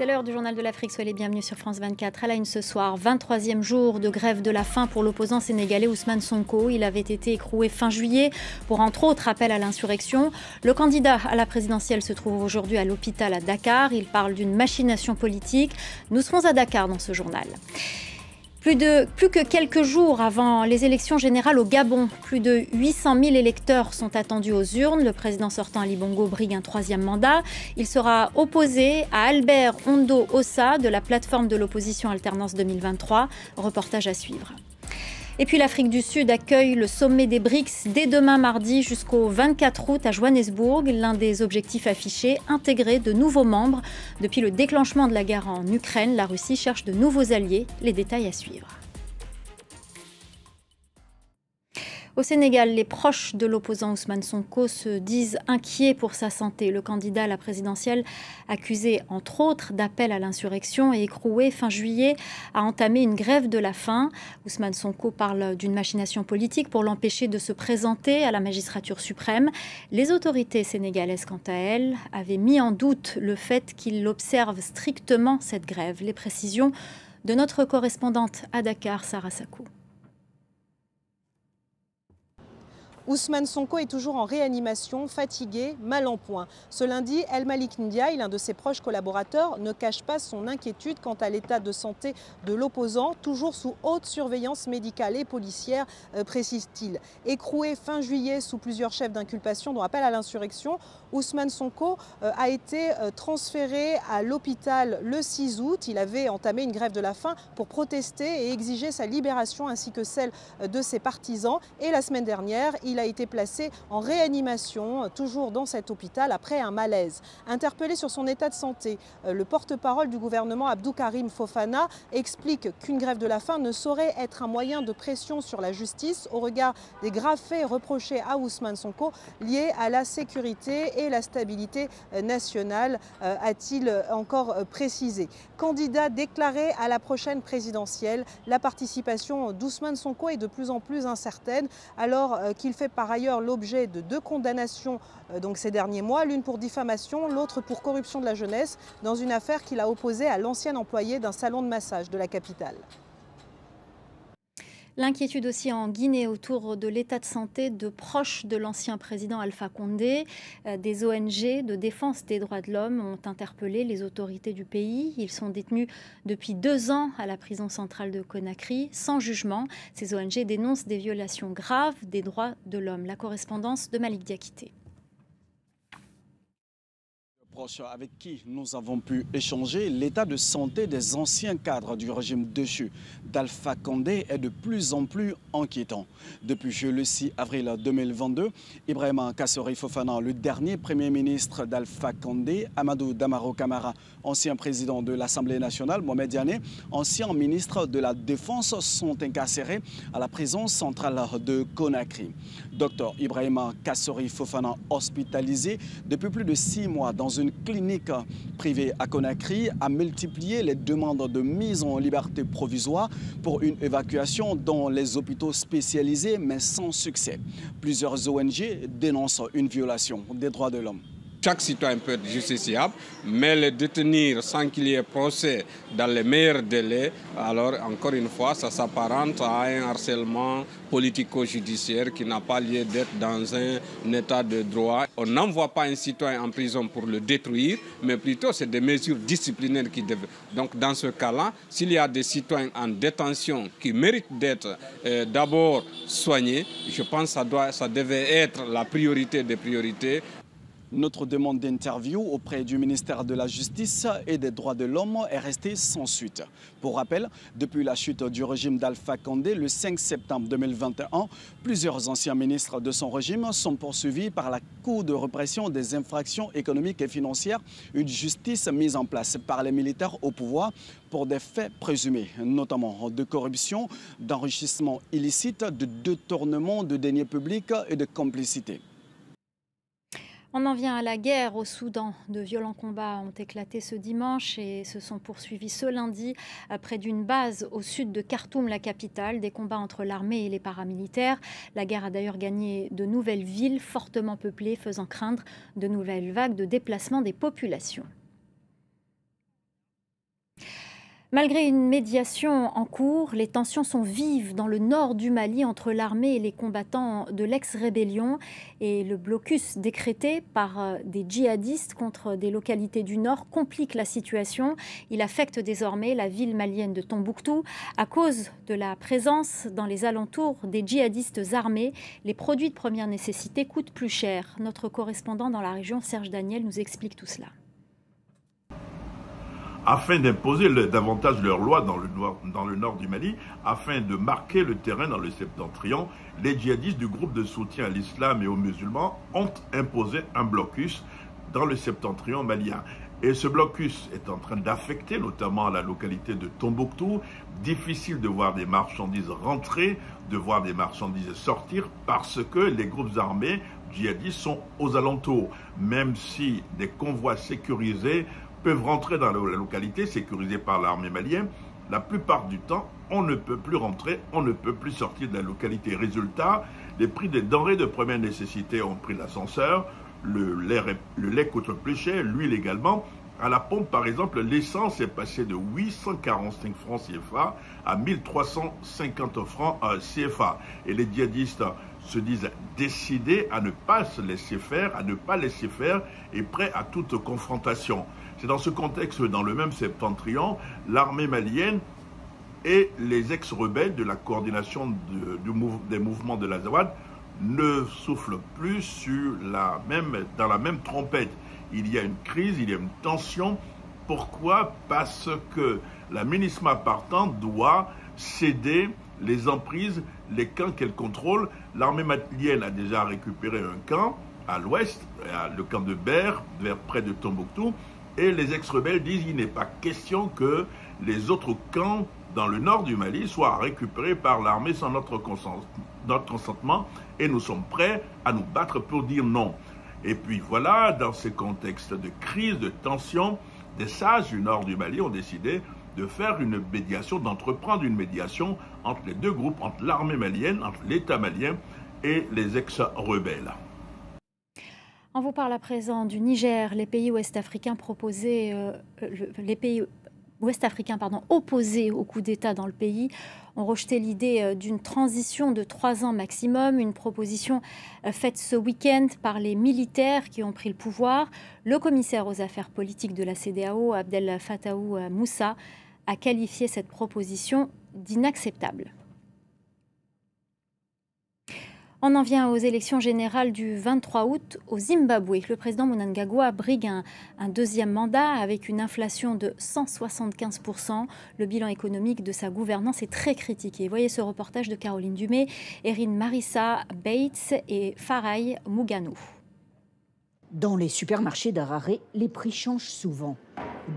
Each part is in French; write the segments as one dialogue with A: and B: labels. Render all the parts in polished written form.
A: C'est l'heure du journal de l'Afrique, soyez les bienvenus sur France 24. À la une ce soir, 23e jour de grève de la faim pour l'opposant sénégalais Ousmane Sonko. Il avait été écroué fin juillet pour entre autres appel à l'insurrection. Le candidat à la présidentielle se trouve aujourd'hui à l'hôpital à Dakar. Il parle d'une machination politique. Nous serons à Dakar dans ce journal. Plus que quelques jours avant les élections générales au Gabon, plus de 800 000 électeurs sont attendus aux urnes. Le président sortant Ali Bongo brigue un troisième mandat. Il sera opposé à Albert Ondo Ossa de la plateforme de l'opposition Alternance 2023. Reportage à suivre. Et puis l'Afrique du Sud accueille le sommet des BRICS dès demain mardi jusqu'au 24 août à Johannesburg. L'un des objectifs affichés, intégrer de nouveaux membres. Depuis le déclenchement de la guerre en Ukraine, la Russie cherche de nouveaux alliés. Les détails à suivre. Au Sénégal, les proches de l'opposant Ousmane Sonko se disent inquiets pour sa santé. Le candidat à la présidentielle, accusé entre autres d'appel à l'insurrection et écroué fin juillet, a entamé une grève de la faim. Ousmane Sonko parle d'une machination politique pour l'empêcher de se présenter à la magistrature suprême. Les autorités sénégalaises, quant à elles, avaient mis en doute le fait qu'il observe strictement cette grève. Les précisions de notre correspondante à Dakar, Sarah Sakou.
B: Ousmane Sonko est toujours en réanimation, fatigué, mal en point. Ce lundi, El Malik Ndiaye, l'un de ses proches collaborateurs, ne cache pas son inquiétude quant à l'état de santé de l'opposant, toujours sous haute surveillance médicale et policière, précise-t-il. Écroué fin juillet sous plusieurs chefs d'inculpation, dont appel à l'insurrection, Ousmane Sonko a été transféré à l'hôpital le 6 août. Il avait entamé une grève de la faim pour protester et exiger sa libération ainsi que celle de ses partisans. Et la semaine dernière, il a été placé en réanimation, toujours dans cet hôpital, après un malaise. Interpellé sur son état de santé, le porte-parole du gouvernement, Abdou Karim Fofana, explique qu'une grève de la faim ne saurait être un moyen de pression sur la justice au regard des graves faits reprochés à Ousmane Sonko liés à la sécurité et la stabilité nationale, a-t-il encore précisé. Candidat déclaré à la prochaine présidentielle, la participation d'Ousmane Sonko est de plus en plus incertaine, alors qu'il fait par ailleurs l'objet de 2 condamnations donc ces derniers mois, l'une pour diffamation, l'autre pour corruption de la jeunesse, dans une affaire qu'il a opposée à l'ancien employé d'un salon de massage de la capitale.
A: L'inquiétude aussi en Guinée autour de l'état de santé de proches de l'ancien président Alpha Condé. Des ONG de défense des droits de l'homme ont interpellé les autorités du pays. Ils sont détenus depuis 2 ans à la prison centrale de Conakry, sans jugement. Ces ONG dénoncent des violations graves des droits de l'homme. La correspondance de Malik Diakité.
C: Avec qui nous avons pu échanger, l'état de santé des anciens cadres du régime déchu d'Alpha Condé est de plus en plus inquiétant. Depuis le 6 avril 2022, Ibrahima Kassori Fofana, le dernier premier ministre d'Alpha Condé, Amadou Damaro Camara, ancien président de l'Assemblée nationale, Mohamed Diané, ancien ministre de la Défense, sont incarcérés à la prison centrale de Conakry. Dr Ibrahima Kassori Fofana, hospitalisé depuis plus de 6 mois dans une clinique privée à Conakry, a multiplié les demandes de mise en liberté provisoire pour une évacuation dans les hôpitaux spécialisés, mais sans succès. Plusieurs ONG dénoncent une violation des droits de l'homme.
D: Chaque citoyen peut être justiciable, mais le détenir sans qu'il y ait procès dans les meilleurs délais, alors encore une fois, ça s'apparente à un harcèlement politico-judiciaire qui n'a pas lieu d'être dans un état de droit. On n'envoie pas un citoyen en prison pour le détruire, mais plutôt c'est des mesures disciplinaires qui devraient. Donc dans ce cas-là, s'il y a des citoyens en détention qui méritent d'être d'abord soignés, je pense que ça devait être la priorité des priorités.
C: Notre demande d'interview auprès du ministère de la Justice et des Droits de l'Homme est restée sans suite. Pour rappel, depuis la chute du régime d'Alpha Condé le 5 septembre 2021, plusieurs anciens ministres de son régime sont poursuivis par la Cour de répression des infractions économiques et financières, une justice mise en place par les militaires au pouvoir pour des faits présumés, notamment de corruption, d'enrichissement illicite, de détournement de deniers publics et de complicité.
A: On en vient à la guerre au Soudan. De violents combats ont éclaté ce dimanche et se sont poursuivis ce lundi près d'une base au sud de Khartoum, la capitale. Des combats entre l'armée et les paramilitaires. La guerre a d'ailleurs gagné de nouvelles villes fortement peuplées, faisant craindre de nouvelles vagues de déplacement des populations. Malgré une médiation en cours, les tensions sont vives dans le nord du Mali entre l'armée et les combattants de l'ex-rébellion. Et le blocus décrété par des djihadistes contre des localités du nord complique la situation. Il affecte désormais la ville malienne de Tombouctou. À cause de la présence dans les alentours des djihadistes armés, les produits de première nécessité coûtent plus cher. Notre correspondant dans la région, Serge Daniel, nous explique tout cela.
E: Afin d'imposer davantage leurs lois dans le nord du Mali, afin de marquer le terrain dans le septentrion, les djihadistes du groupe de soutien à l'islam et aux musulmans ont imposé un blocus dans le septentrion malien. Et ce blocus est en train d'affecter notamment la localité de Tombouctou. Difficile de voir des marchandises rentrer, de voir des marchandises sortir, parce que les groupes armés djihadistes sont aux alentours. Même si des convois sécurisés peuvent rentrer dans la localité sécurisée par l'armée malienne, la plupart du temps, on ne peut plus rentrer, on ne peut plus sortir de la localité. Résultat, les prix des denrées de première nécessité ont pris l'ascenseur, le lait coûte plus cher, l'huile également. À la pompe, par exemple, l'essence est passée de 845 francs CFA à 1350 francs CFA. Et les djihadistes se disent décidés à ne pas se laisser faire, et prêts à toute confrontation. C'est dans ce contexte, dans le même septentrion, l'armée malienne et les ex-rebelles de la coordination des mouvements de l'Azawad ne soufflent plus dans la même trompette. Il y a une crise, il y a une tension. Pourquoi? Parce que la MINUSMA partant doit céder les emprises, les camps qu'elle contrôle. L'armée malienne a déjà récupéré un camp à l'ouest, le camp de Ber, vers près de Tombouctou. Et les ex-rebelles disent qu'il n'est pas question que les autres camps dans le nord du Mali soient récupérés par l'armée sans notre consentement. Et nous sommes prêts à nous battre pour dire non. Et puis voilà, dans ce contexte de crise, de tension, des sages du nord du Mali ont décidé de faire une médiation, d'entreprendre une médiation entre les deux groupes, entre l'armée malienne, entre l'État malien et les ex-rebelles.
A: On vous parle à présent du Niger. Les pays ouest-africains opposés au coup d'État dans le pays ont rejeté l'idée d'une transition de 3 ans maximum, une proposition faite ce week-end par les militaires qui ont pris le pouvoir. Le commissaire aux affaires politiques de la CEDEAO, Abdel Fattah Moussa, a qualifié cette proposition d'inacceptable. On en vient aux élections générales du 23 août au Zimbabwe. Le président Mnangagwa brigue un deuxième mandat avec une inflation de 175%. Le bilan économique de sa gouvernance est très critiqué. Voyez ce reportage de Caroline Dumais, Erin Marissa Bates et Farai Mugano.
F: Dans les supermarchés d'Harare, les prix changent souvent.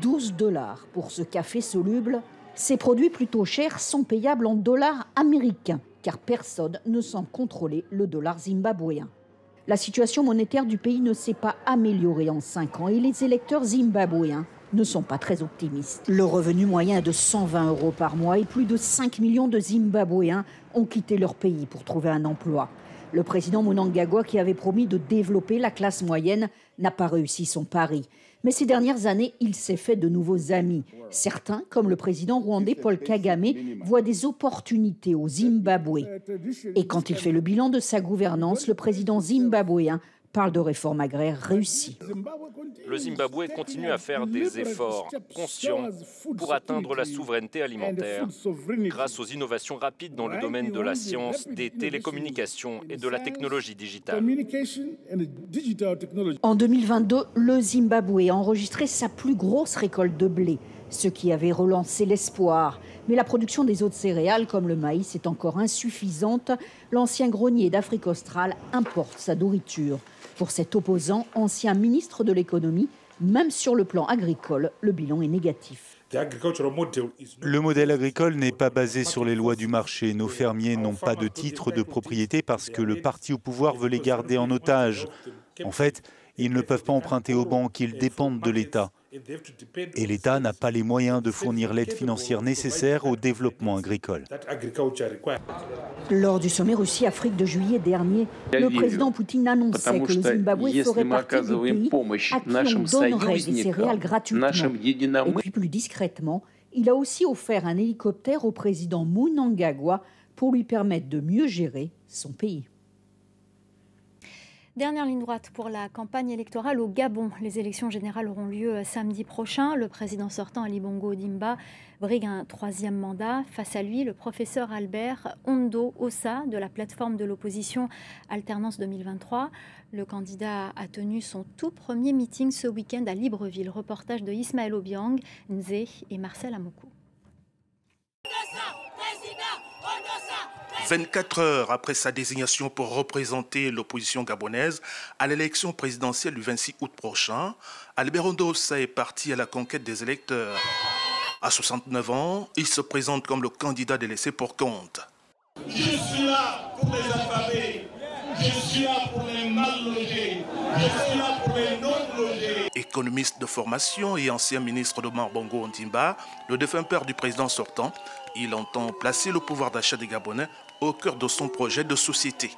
F: 12 $ pour ce café soluble. Ces produits plutôt chers sont payables en dollars américains, car personne ne sent contrôler le dollar zimbabwéen. La situation monétaire du pays ne s'est pas améliorée en 5 ans et les électeurs zimbabwéens ne sont pas très optimistes. Le revenu moyen est de 120 € par mois et plus de 5 millions de Zimbabwéens ont quitté leur pays pour trouver un emploi. Le président Mnangagwa, qui avait promis de développer la classe moyenne, n'a pas réussi son pari. Mais ces dernières années, il s'est fait de nouveaux amis. Certains, comme le président rwandais Paul Kagame, voient des opportunités au Zimbabwe. Et quand il fait le bilan de sa gouvernance, le président zimbabwéen parle de réformes agraires réussies.
G: Le Zimbabwe continue à faire des efforts conscients pour atteindre la souveraineté alimentaire grâce aux innovations rapides dans le domaine de la science, des télécommunications et de la technologie digitale.
F: En 2022, le Zimbabwe a enregistré sa plus grosse récolte de blé, ce qui avait relancé l'espoir. Mais la production des autres céréales, comme le maïs, est encore insuffisante. L'ancien grenier d'Afrique australe importe sa nourriture. Pour cet opposant, ancien ministre de l'économie, même sur le plan agricole, le bilan est négatif.
H: Le modèle agricole n'est pas basé sur les lois du marché. Nos fermiers n'ont pas de titre de propriété parce que le parti au pouvoir veut les garder en otage. En fait, ils ne peuvent pas emprunter aux banques, ils dépendent de l'État. Et l'État n'a pas les moyens de fournir l'aide financière nécessaire au développement agricole.
F: Lors du sommet Russie-Afrique de juillet dernier, le président Poutine annonçait que le Zimbabwe ferait partie des pays à qui on donnerait des céréales gratuitement. Et puis plus discrètement, il a aussi offert un hélicoptère au président Mnangagwa pour lui permettre de mieux gérer son pays.
A: Dernière ligne droite pour la campagne électorale au Gabon. Les élections générales auront lieu samedi prochain. Le président sortant, Ali Bongo Ondimba, brigue un 3e mandat. Face à lui, le professeur Albert Ondo Ossa de la plateforme de l'opposition Alternance 2023. Le candidat a tenu son tout premier meeting ce week-end à Libreville. Reportage de Ismaël Obiang, Nzé et Marcel Amokou.
I: 24 heures après sa désignation pour représenter l'opposition gabonaise à l'élection présidentielle du 26 août prochain, Albert Ondo Ossa est parti à la conquête des électeurs. À 69 ans, il se présente comme le candidat délaissé pour compte.
J: Je suis là pour les affamés, je suis là pour les mal logés, je suis là pour les non logés.
I: Économiste de formation et ancien ministre de Bongo Ondimba, le défunt père du président sortant, il entend placer le pouvoir d'achat des Gabonais au cœur de son projet de société.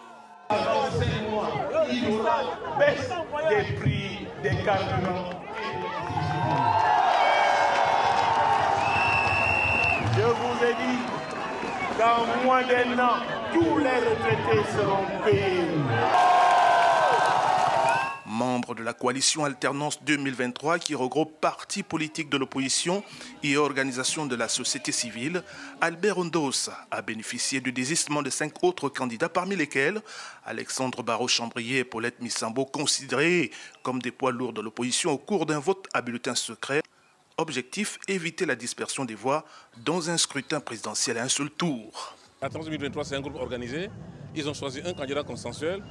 J: Renseigne-moi, il y aura baisse des prix des carburants. Je vous ai dit qu'en moins d'1 an, tous les retraités seront payés.
I: Membre de la coalition Alternance 2023 qui regroupe partis politiques de l'opposition et organisations de la société civile, Albert Ondo Ossa a bénéficié du désistement de 5 autres candidats, parmi lesquels Alexandre Barraud-Chambrier et Paulette Missambo, considérés comme des poids lourds de l'opposition au cours d'un vote à bulletin secret. Objectif, éviter la dispersion des voix dans un scrutin présidentiel à un seul tour.
K: Alternance 2023, c'est un groupe organisé. Ils ont choisi un candidat consensuel.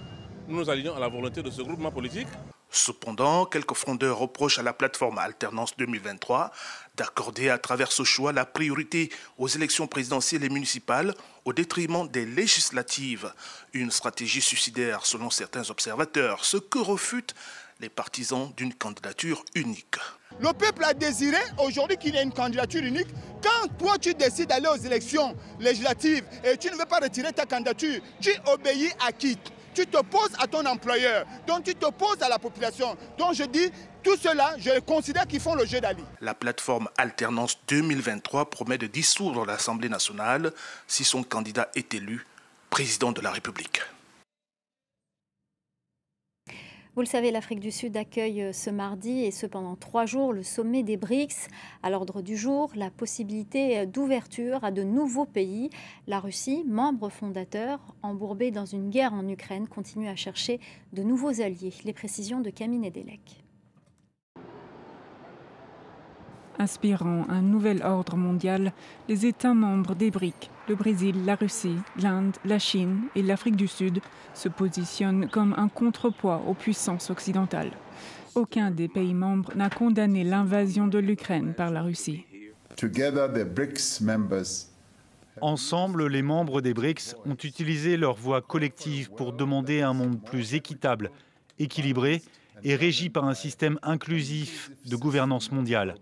K: Nous nous alignons à la volonté de ce groupement politique.
I: Cependant, quelques frondeurs reprochent à la plateforme Alternance 2023 d'accorder à travers ce choix la priorité aux élections présidentielles et municipales au détriment des législatives. Une stratégie suicidaire selon certains observateurs, ce que refutent les partisans d'une candidature unique.
L: Le peuple a désiré aujourd'hui qu'il y ait une candidature unique. Quand toi tu décides d'aller aux élections législatives et tu ne veux pas retirer ta candidature, tu obéis à qui ? Tu te poses à ton employeur, donc tu te poses à la population. Donc je dis, tout cela, je considère qu'ils font le jeu d'Ali.
I: La plateforme Alternance 2023 promet de dissoudre l'Assemblée nationale si son candidat est élu président de la République.
A: Vous le savez, l'Afrique du Sud accueille ce mardi et ce pendant 3 jours le sommet des BRICS. À l'ordre du jour, la possibilité d'ouverture à de nouveaux pays. La Russie, membre fondateur, embourbée dans une guerre en Ukraine, continue à chercher de nouveaux alliés. Les précisions de Camille Nedelec.
M: Inspirant un nouvel ordre mondial, les États membres des BRICS, le Brésil, la Russie, l'Inde, la Chine et l'Afrique du Sud, se positionnent comme un contrepoids aux puissances occidentales. Aucun des pays membres n'a condamné l'invasion de l'Ukraine par la Russie.
H: Ensemble, les membres des BRICS ont utilisé leur voix collective pour demander un monde plus équitable, équilibré et régi par un système inclusif de gouvernance mondiale.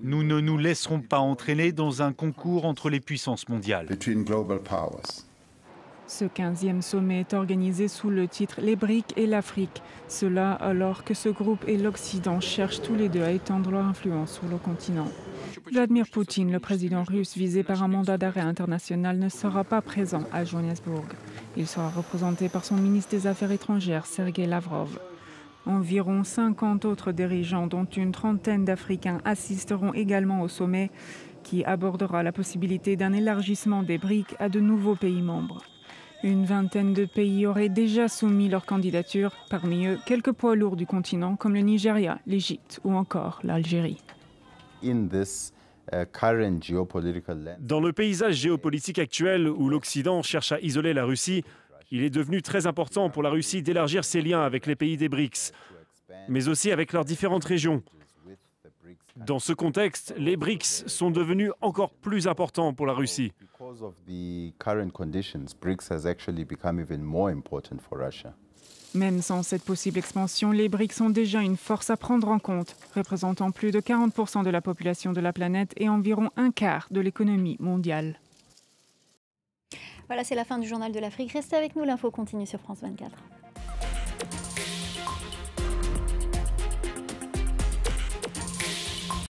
H: Nous ne nous laisserons pas entraîner dans un concours entre les puissances mondiales.
M: Ce 15e sommet est organisé sous le titre « Les BRICS et l'Afrique ». Cela alors que ce groupe et l'Occident cherchent tous les deux à étendre leur influence sur le continent. Vladimir Poutine, le président russe visé par un mandat d'arrêt international, ne sera pas présent à Johannesburg. Il sera représenté par son ministre des Affaires étrangères, Sergei Lavrov. Environ 50 autres dirigeants, dont une trentaine d'Africains, assisteront également au sommet qui abordera la possibilité d'un élargissement des BRICS à de nouveaux pays membres. Une vingtaine de pays auraient déjà soumis leur candidature, parmi eux quelques poids lourds du continent comme le Nigeria, l'Égypte ou encore l'Algérie.
N: Dans le paysage géopolitique actuel où l'Occident cherche à isoler la Russie, il est devenu très important pour la Russie d'élargir ses liens avec les pays des BRICS, mais aussi avec leurs différentes régions. Dans ce contexte, les BRICS sont devenus encore plus importants pour la Russie.
M: Même sans cette possible expansion, les BRICS sont déjà une force à prendre en compte, représentant plus de 40% de la population de la planète et environ un quart de l'économie mondiale.
A: Voilà, c'est la fin du Journal de l'Afrique. Restez avec nous, l'info continue sur France 24.